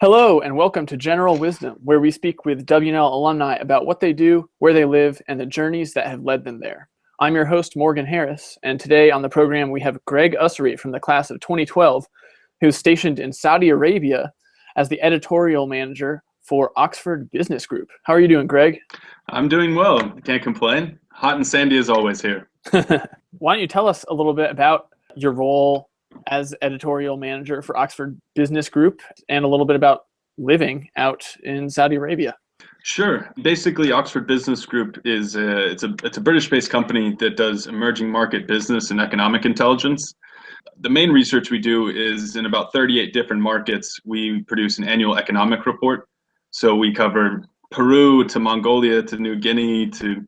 Hello and welcome to General Wisdom, where we speak with W&L alumni about what they do, where they live, and the journeys that have led them there. I'm your host, Morgan Harris, and today on the program we have Greg Ussery from the class of 2012, who's stationed in Saudi Arabia as the Editorial Manager for Oxford Business Group. How are you doing, Greg? I'm doing well. Can't complain. Hot and sandy as always here. Why don't you tell us a little bit about your role as Editorial Manager for Oxford Business Group and a little bit about living out in Saudi Arabia? Sure. Basically, Oxford Business Group is it's a British-based company that does emerging market business and economic intelligence. The main research we do is in about 38 different markets. We produce an annual economic report. So we cover Peru to Mongolia to New Guinea to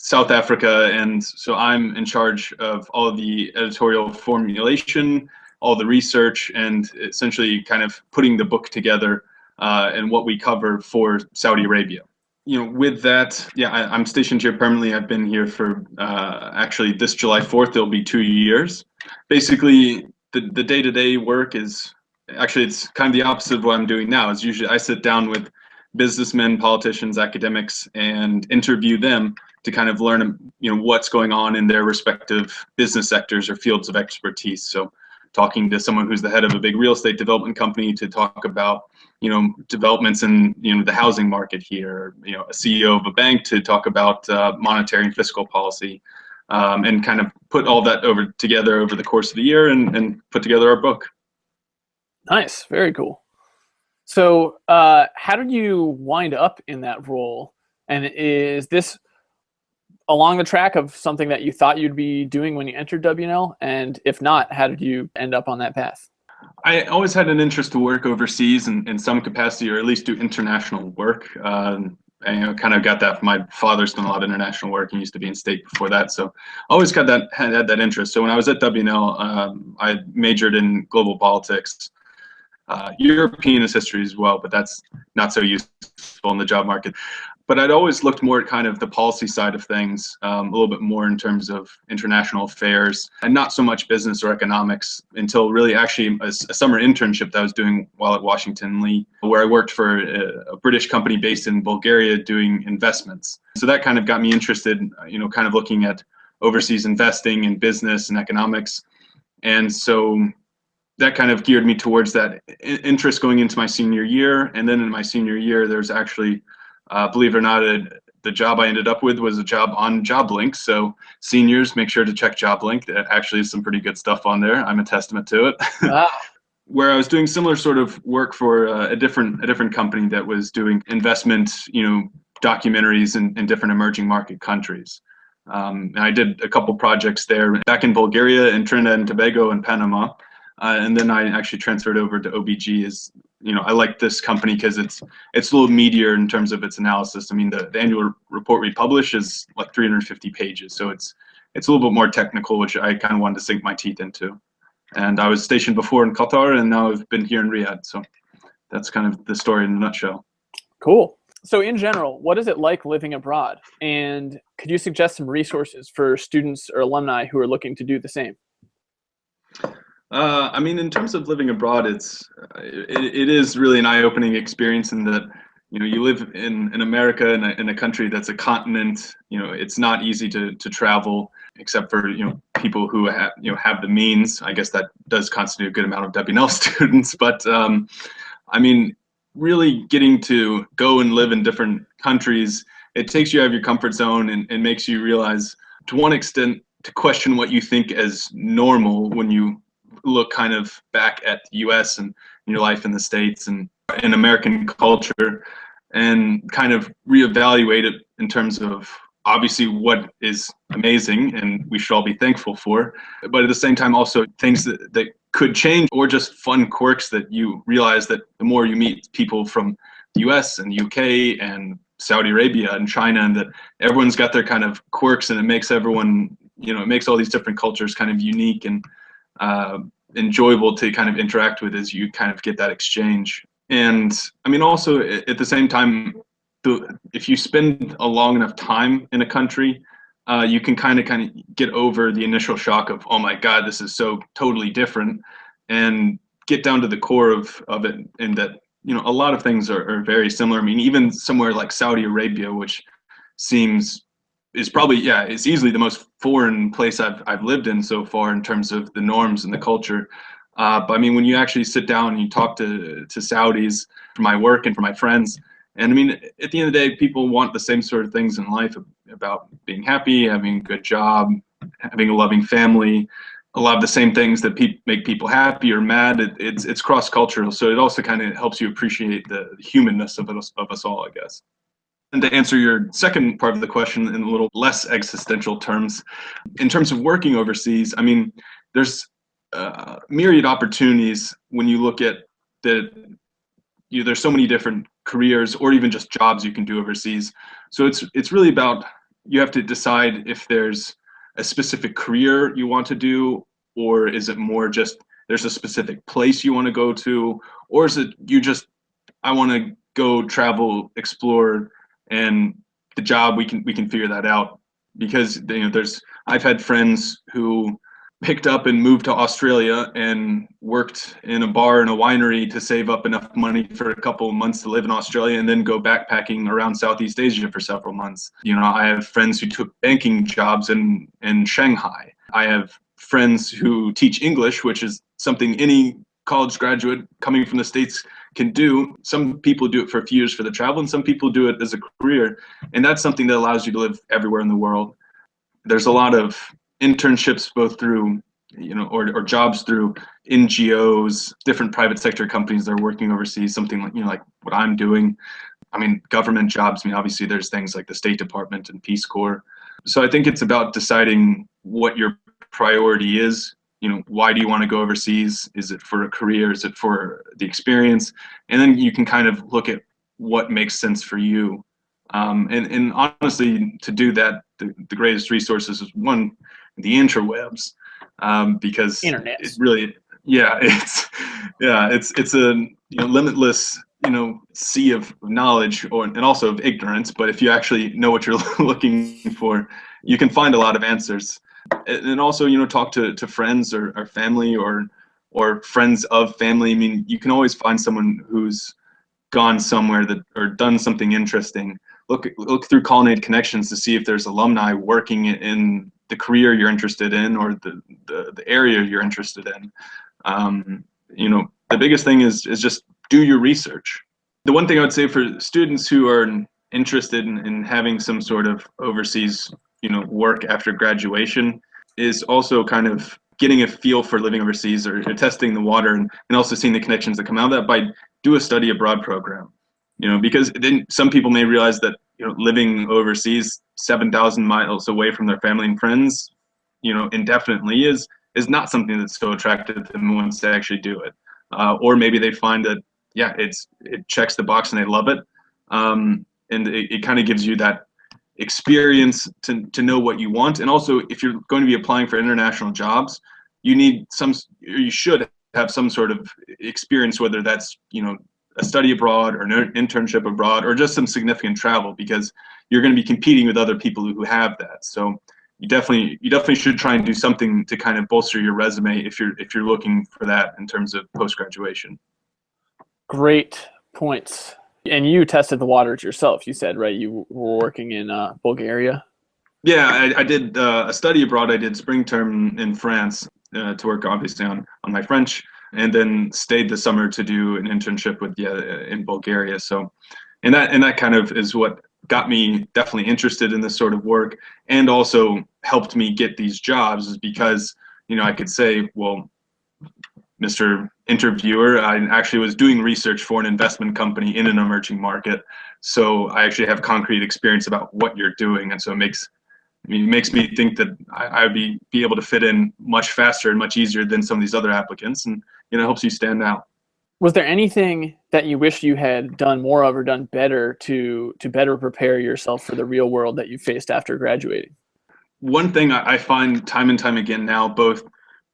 South Africa, and so I'm in charge of all of the editorial formulation, all the research, and essentially kind of putting the book together and what we cover for Saudi Arabia. With that, I'm stationed here permanently. I've been here for actually this July 4th, it'll be 2 years. Basically, the day-to-day work is actually it's kind of the opposite of what I'm doing now. Is usually I sit down with businessmen, politicians, academics, and interview them to kind of learn, what's going on in their respective business sectors or fields of expertise. So talking to someone who's the head of a big real estate development company to talk about, developments in, the housing market here, a CEO of a bank to talk about monetary and fiscal policy, and kind of put all that together over the course of the year and put together our book. Nice. Very cool. So how did you wind up in that role? And is this along the track of something that you thought you'd be doing when you entered W&L? And if not, how did you end up on that path? I always had an interest to work overseas in some capacity, or at least do international work. I kind of got that from my father's done a lot of international work. He used to be in state before that, so I always had that interest. So when I was at W&L, I majored in global politics. European history as well, but that's not so useful in the job market. But I'd always looked more at kind of the policy side of things, a little bit more in terms of international affairs, and not so much business or economics until really actually a summer internship that I was doing while at Washington Lee, where I worked for a British company based in Bulgaria doing investments. So that kind of got me interested, kind of looking at overseas investing in business and economics. And so that kind of geared me towards that interest going into my senior year. And then in my senior year, there's actually, believe it or not, the job I ended up with was a job on JobLink. So seniors, make sure to check JobLink. There actually is some pretty good stuff on there. I'm a testament to it. Wow. Where I was doing similar sort of work for a different company that was doing investment, documentaries in different emerging market countries. And I did a couple projects there back in Bulgaria and Trinidad and Tobago and Panama. And then I actually transferred over to OBG. I like this company because it's a little meatier in terms of its analysis. I mean, the annual report we publish is like 350 pages, so it's a little bit more technical, which I kind of wanted to sink my teeth into. And I was stationed before in Qatar, and now I've been here in Riyadh. So that's kind of the story in a nutshell. Cool. So in general, what is it like living abroad? And could you suggest some resources for students or alumni who are looking to do the same? I mean, in terms of living abroad, it is really an eye-opening experience in that, you live in America, in a country that's a continent. It's not easy to travel, except for, people who have the means. I guess that does constitute a good amount of W&L students. But I mean, really getting to go and live in different countries, it takes you out of your comfort zone and makes you realize, to one extent, to question what you think as normal when you look kind of back at the US and your life in the States and in American culture, and kind of reevaluate it in terms of obviously what is amazing and we should all be thankful for, but at the same time also things that could change, or just fun quirks that you realize that the more you meet people from the US and UK and Saudi Arabia and China, and that everyone's got their kind of quirks, and it makes everyone, it makes all these different cultures kind of unique and enjoyable to kind of interact with as you kind of get that exchange. And I mean, also at the same time, if you spend a long enough time in a country, you can kind of get over the initial shock of, oh my God, this is so totally different, and get down to the core of it, and that a lot of things are very similar. I mean, even somewhere like Saudi Arabia, which is probably, yeah, it's easily the most foreign place I've lived in so far in terms of the norms and the culture. But I mean, when you actually sit down and you talk to Saudis for my work and for my friends, and I mean, at the end of the day, people want the same sort of things in life about being happy, having a good job, having a loving family, a lot of the same things that make people happy or mad. It's cross-cultural, so it also kind of helps you appreciate the humanness of us all, I guess. And to answer your second part of the question in a little less existential terms, in terms of working overseas, I mean, there's myriad opportunities when you look at there's so many different careers or even just jobs you can do overseas. So it's really about, you have to decide if there's a specific career you want to do, or is it more just there's a specific place you want to go to, or is it I want to go travel, explore, and the job we can figure that out. Because I've had friends who picked up and moved to Australia and worked in a bar and a winery to save up enough money for a couple of months to live in Australia and then go backpacking around Southeast Asia for several months. I have friends who took banking jobs in Shanghai. I have friends who teach English, which is something any college graduate coming from the States can do. Some people do it for a few years for the travel, and some people do it as a career. And that's something that allows you to live everywhere in the world. There's a lot of internships both through, or jobs through NGOs, different private sector companies that are working overseas, something like, like what I'm doing. I mean, government jobs, I mean, obviously there's things like the State Department and Peace Corps. So I think it's about deciding what your priority is. Why do you want to go overseas? Is it for a career? Is it for the experience? And then you can kind of look at what makes sense for you. And honestly, to do that, the greatest resources is one, the interwebs, because Internet. it really, it's a limitless sea of knowledge and also of ignorance. But if you actually know what you're looking for, you can find a lot of answers. And also, talk to friends or family or friends of family. I mean, you can always find someone who's gone somewhere or done something interesting. Look through Culinary Connections to see if there's alumni working in the career you're interested in or the area you're interested in. The biggest thing is just do your research. The one thing I would say for students who are interested in having some sort of overseas work after graduation is also kind of getting a feel for living overseas or testing the water and also seeing the connections that come out of that by do a study abroad program. Because then some people may realize that, living overseas 7,000 miles away from their family and friends, indefinitely is not something that's so attractive to them once they actually do it. Or maybe they find that, it checks the box and they love it. And it kind of gives you that experience to know what you want. And also, if you're going to be applying for international jobs, you should have some sort of experience, whether that's, a study abroad or an internship abroad or just some significant travel, because you're going to be competing with other people who have that. So you definitely should try and do something to kind of bolster your resume if you're looking for that in terms of post-graduation. Great points. And you tested the waters yourself, you said, right? You were working in Bulgaria? Yeah, I did a study abroad. I did spring term in France to work obviously on my French, and then stayed the summer to do an internship in Bulgaria. So, and that kind of is what got me definitely interested in this sort of work, and also helped me get these jobs, is because I could say, well, Mr. Interviewer, I actually was doing research for an investment company in an emerging market, so I actually have concrete experience about what you're doing, and so it makes me think that I would be able to fit in much faster and much easier than some of these other applicants, and it helps you stand out. Was there anything that you wish you had done more of or done better to better prepare yourself for the real world that you faced after graduating? One thing I find time and time again now, both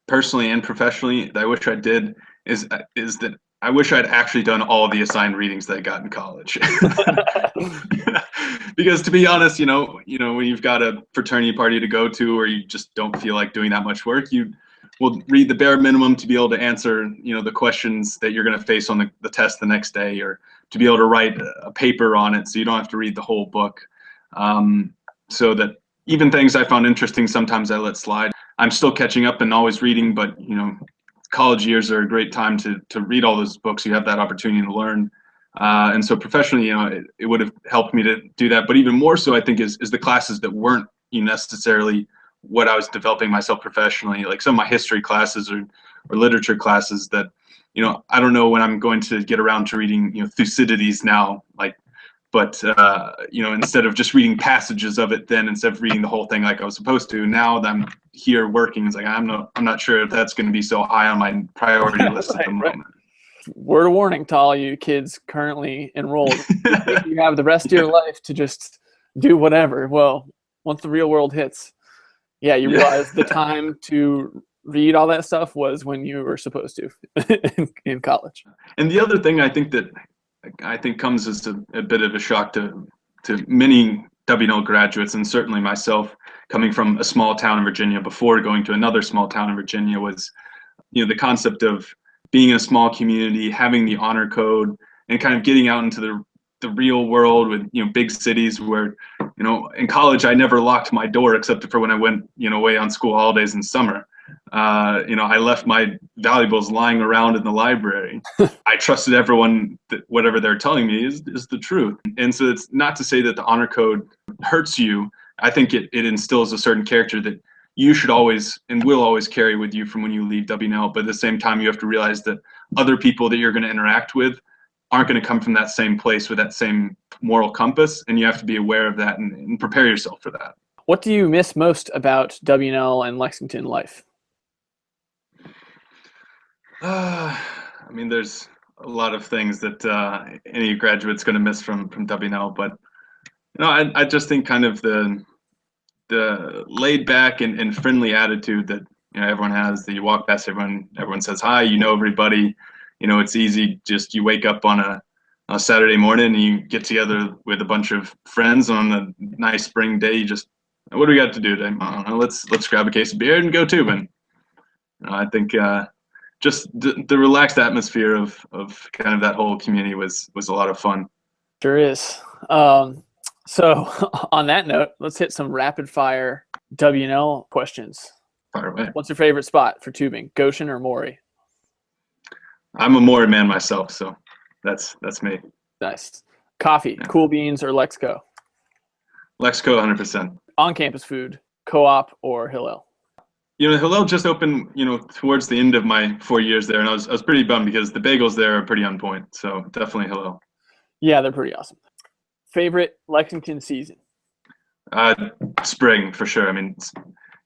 personally and professionally, that I wish I did is that I wish I'd actually done all the assigned readings that I got in college. Because to be honest, when you've got a fraternity party to go to, or you just don't feel like doing that much work, will read the bare minimum to be able to answer, the questions that you're going to face on the test the next day, or to be able to write a paper on it so you don't have to read the whole book. So that even things I found interesting, sometimes I let slide. I'm still catching up and always reading, but college years are a great time to read all those books. You have that opportunity to learn. And so professionally, it would have helped me to do that. But even more so, I think, is the classes that weren't necessarily what I was developing myself professionally, like some of my history classes or literature classes that, I don't know when I'm going to get around to reading, Thucydides now, but instead of just reading passages of it, then instead of reading the whole thing like I was supposed to, now that I'm here working, it's like I'm not sure if that's going to be so high on my priority list at the moment. Word of warning to all you kids currently enrolled. You think you have the rest of your life to just do whatever. Well, once the real world hits, you realize the time to read all that stuff was when you were supposed to in college. And the other thing I think comes as a bit of a shock to many W&L graduates, and certainly myself, coming from a small town in Virginia before going to another small town in Virginia, was the concept of being in a small community, having the honor code, and kind of getting out into the real world with big cities where in college I never locked my door except for when I went away on school holidays in summer. I left my valuables lying around in the library. I trusted everyone that whatever they're telling me is the truth. And so it's not to say that the honor code hurts you. I think it instills a certain character that you should always and will always carry with you from when you leave W&L. But at the same time, you have to realize that other people that you're going to interact with aren't going to come from that same place with that same moral compass. And you have to be aware of that and prepare yourself for that. What do you miss most about W&L and Lexington life? There's a lot of things that any graduate's going to miss from W&L, but I just think kind of the laid back and friendly attitude that everyone has. That you walk past everyone says hi. Everybody. It's easy. Just you wake up on a Saturday morning and you get together with a bunch of friends on a nice spring day. You just, what do we got to do today? I don't know, let's grab a case of beer and go tubing. I think just the relaxed atmosphere of kind of that whole community was a lot of fun. Sure is. So on that note, let's hit some rapid fire W&L questions. Fire away. What's your favorite spot for tubing, Goshen or Maury? I'm a Maury man myself, so that's me. Nice. Coffee, Cool Beans or Lexco? Lexco, 100%. On-campus food, Co-op or Hillel? Hillel just opened, towards the end of my 4 years there, and I was pretty bummed because the bagels there are pretty on point. So definitely Hillel. Yeah, they're pretty awesome. Favorite Lexington season? Spring for sure.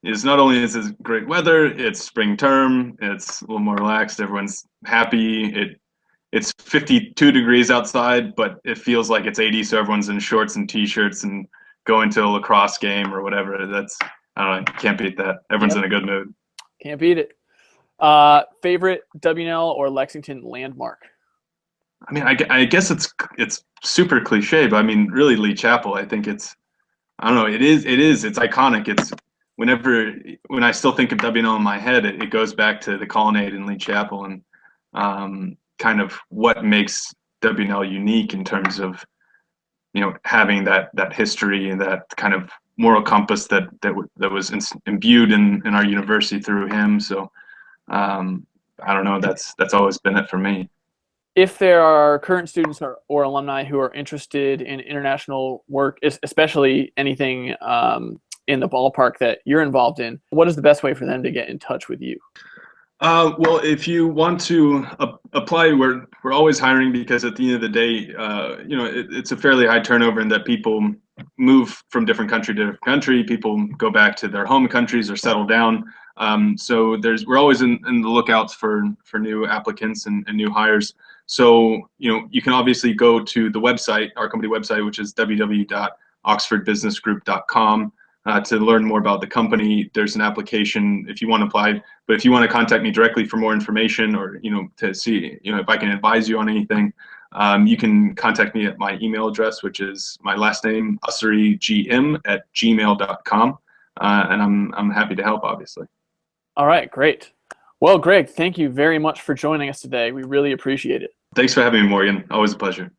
It's not only is it great weather, it's spring term. It's a little more relaxed. Everyone's happy. It's 52 degrees outside, but it feels like it's 80. So everyone's in shorts and t-shirts and going to a lacrosse game or whatever. I don't know. Can't beat that. Everyone's in a good mood. Can't beat it. Favorite W&L or Lexington landmark? I guess it's super cliche, but really Lee Chapel. I think it's iconic. It's when I still think of W&L in my head, it goes back to the colonnade in Lee Chapel and kind of what makes W&L unique in terms of having that history and that kind of moral compass that was imbued in our university through him. So I don't know. That's always been it for me. If there are current students or alumni who are interested in international work, especially anything in the ballpark that you're involved in, what is the best way for them to get in touch with you? Well, if you want to apply, we're always hiring because at the end of the day, it's a fairly high turnover in that people move from different country to different country. People go back to their home countries or settle down. So we're always in the lookouts for new applicants and new hires. So, you can obviously go to the website, our company website, which is www.oxfordbusinessgroup.com. To learn more about the company. There's an application if you want to apply, but if you want to contact me directly for more information or, to see, if I can advise you on anything, you can contact me at my email address, which is my last name, usserygm@gmail.com. And I'm happy to help, obviously. All right, great. Well, Greg, thank you very much for joining us today. We really appreciate it. Thanks for having me, Morgan. Always a pleasure.